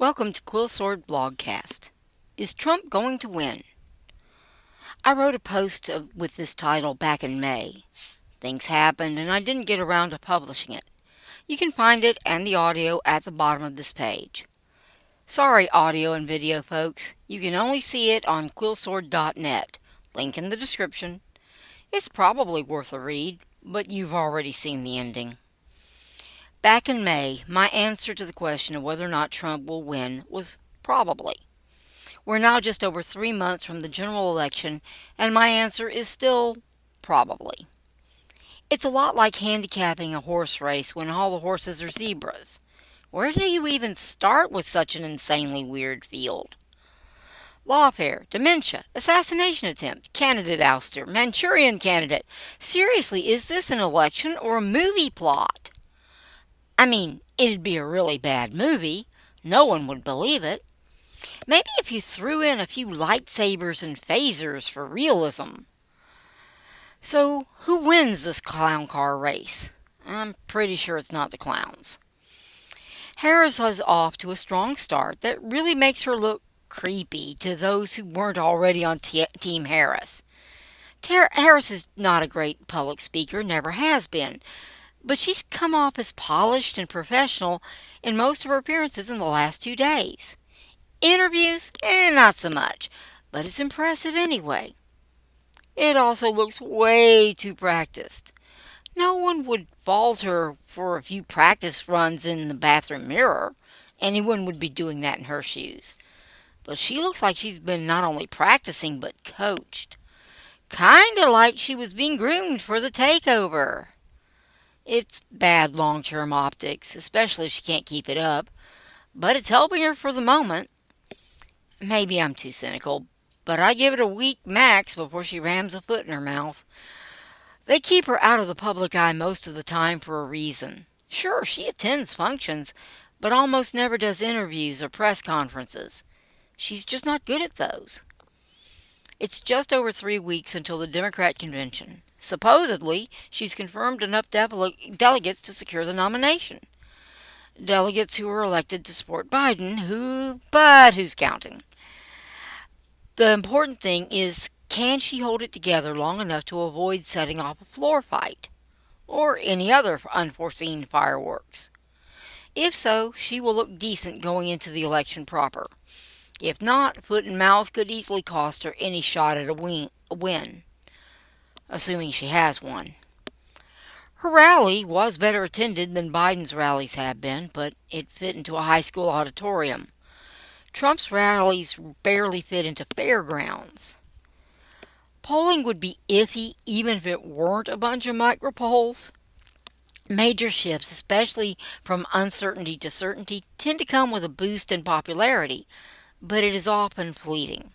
Welcome to Quill Sword Blogcast. Is Trump going to win? I wrote a post with this title back in May. Things happened and I didn't get around to publishing it. You can find it and the audio at the bottom of this page. Sorry, audio and video folks. You can only see it on quillsword.net. Link in the description. It's probably worth a read, but you've already seen the ending. Back in May, my answer to the question of whether or not Trump will win was probably. We're now just over 3 months from the general election, and my answer is still probably. It's a lot like handicapping a horse race when all the horses are zebras. Where do you even start with such an insanely weird field? Lawfare, dementia, assassination attempt, candidate ouster, Manchurian candidate. Seriously, is this an election or a movie plot? I mean, it'd be a really bad movie. No one would believe it. Maybe if you threw in a few lightsabers and phasers for realism. So, who wins this clown car race? I'm pretty sure it's not the clowns. Harris is off to a strong start that really makes her look creepy to those who weren't already on Team Harris. Harris is not a great public speaker, never has been. But she's come off as polished and professional in most of her appearances in the last 2 days. Interviews? Not so much, but it's impressive anyway. It also looks way too practiced. No one would fault her for a few practice runs in the bathroom mirror. Anyone would be doing that in her shoes. But she looks like she's been not only practicing, but coached. Kinda like she was being groomed for the takeover. It's bad long-term optics, especially if she can't keep it up, but it's helping her for the moment. Maybe I'm too cynical, but I give it a week max before she rams a foot in her mouth. They keep her out of the public eye most of the time for a reason. Sure, she attends functions, but almost never does interviews or press conferences. She's just not good at those. It's just over 3 weeks until the Democrat convention. Supposedly, she's confirmed enough delegates to secure the nomination. Delegates who were elected to support Biden, who's counting? The important thing is, can she hold it together long enough to avoid setting off a floor fight? Or any other unforeseen fireworks? If so, she will look decent going into the election proper. If not, foot and mouth could easily cost her any shot at a win. Assuming she has one. Her rally was better attended than Biden's rallies have been, but it fit into a high school auditorium. Trump's rallies barely fit into fairgrounds. Polling would be iffy even if it weren't a bunch of micropolls. Major shifts, especially from uncertainty to certainty, tend to come with a boost in popularity, but it is often fleeting.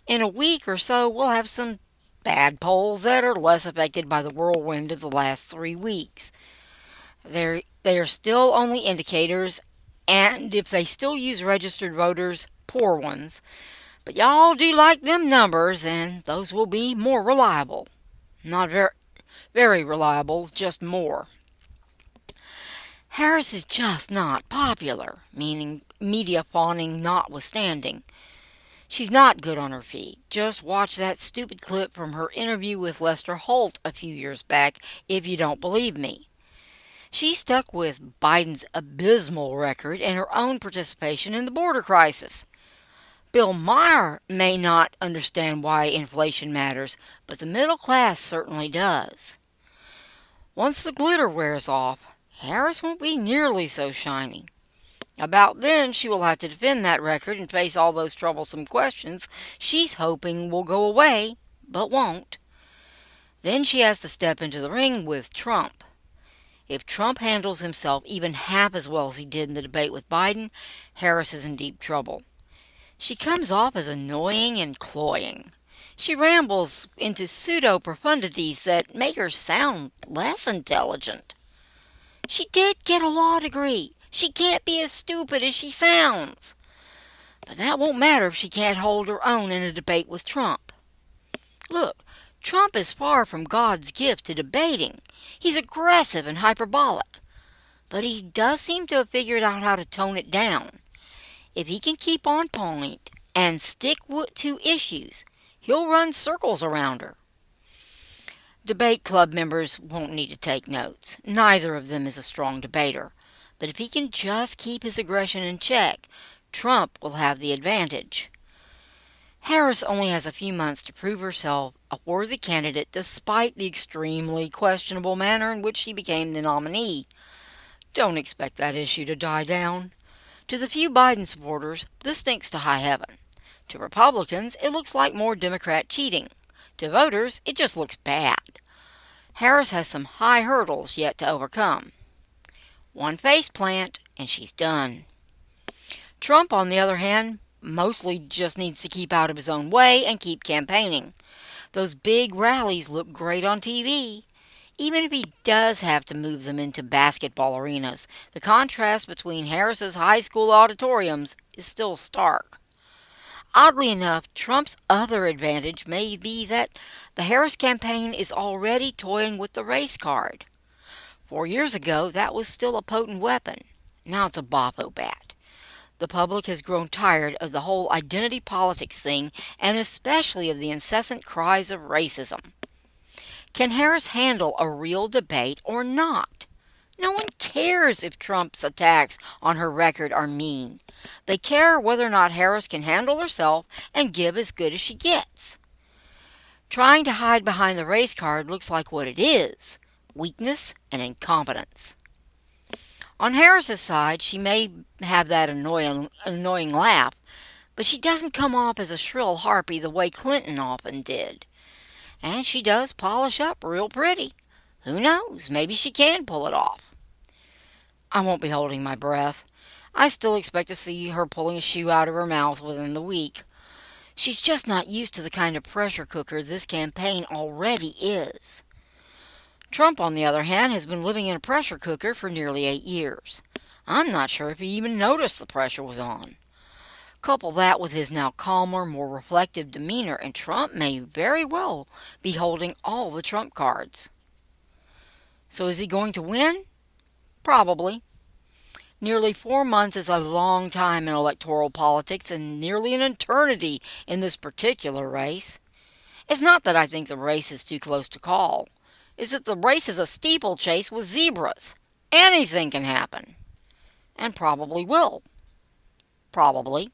In a week or so, we'll have some bad polls that are less affected by the whirlwind of the last 3 weeks. They are still only indicators, and if they still use registered voters, poor ones. But y'all do like them numbers, and those will be more reliable. Not very reliable, just more. Harris is just not popular, meaning media fawning notwithstanding. She's not good on her feet. Just watch that stupid clip from her interview with Lester Holt a few years back if you don't believe me. She stuck with Biden's abysmal record and her own participation in the border crisis. Bill Maher may not understand why inflation matters, but the middle class certainly does. Once the glitter wears off, Harris won't be nearly so shiny. About then, she will have to defend that record and face all those troublesome questions she's hoping will go away, but won't. Then she has to step into the ring with Trump. If Trump handles himself even half as well as he did in the debate with Biden, Harris is in deep trouble. She comes off as annoying and cloying. She rambles into pseudo-profundities that make her sound less intelligent. She did get a law degree. She can't be as stupid as she sounds. But that won't matter if she can't hold her own in a debate with Trump. Look, Trump is far from God's gift to debating. He's aggressive and hyperbolic. But he does seem to have figured out how to tone it down. If he can keep on point and stick to issues, he'll run circles around her. Debate club members won't need to take notes. Neither of them is a strong debater. But if he can just keep his aggression in check, Trump will have the advantage. Harris only has a few months to prove herself a worthy candidate despite the extremely questionable manner in which she became the nominee. Don't expect that issue to die down. To the few Biden supporters, this stinks to high heaven. To Republicans, it looks like more Democrat cheating. To voters, it just looks bad. Harris has some high hurdles yet to overcome. One face plant, and she's done. Trump, on the other hand, mostly just needs to keep out of his own way and keep campaigning. Those big rallies look great on TV. Even if he does have to move them into basketball arenas, the contrast between Harris's high school auditoriums is still stark. Oddly enough, Trump's other advantage may be that the Harris campaign is already toying with the race card. 4 years ago, that was still a potent weapon. Now it's a boppo bat. The public has grown tired of the whole identity politics thing, and especially of the incessant cries of racism. Can Harris handle a real debate or not? No one cares if Trump's attacks on her record are mean. They care whether or not Harris can handle herself and give as good as she gets. Trying to hide behind the race card looks like what it is: weakness and incompetence. On Harris's side, she may have that annoying laugh, but she doesn't come off as a shrill harpy the way Clinton often did. And she does polish up real pretty. Who knows? Maybe she can pull it off. I won't be holding my breath. I still expect to see her pulling a shoe out of her mouth within the week. She's just not used to the kind of pressure cooker this campaign already is. Trump, on the other hand, has been living in a pressure cooker for nearly 8 years. I'm not sure if he even noticed the pressure was on. Couple that with his now calmer, more reflective demeanor, and Trump may very well be holding all the trump cards. So is he going to win? Probably. Nearly 4 months is a long time in electoral politics and nearly an eternity in this particular race. It's not that I think the race is too close to call. It's that the race is a steeplechase with zebras. Anything can happen. And probably will. Probably.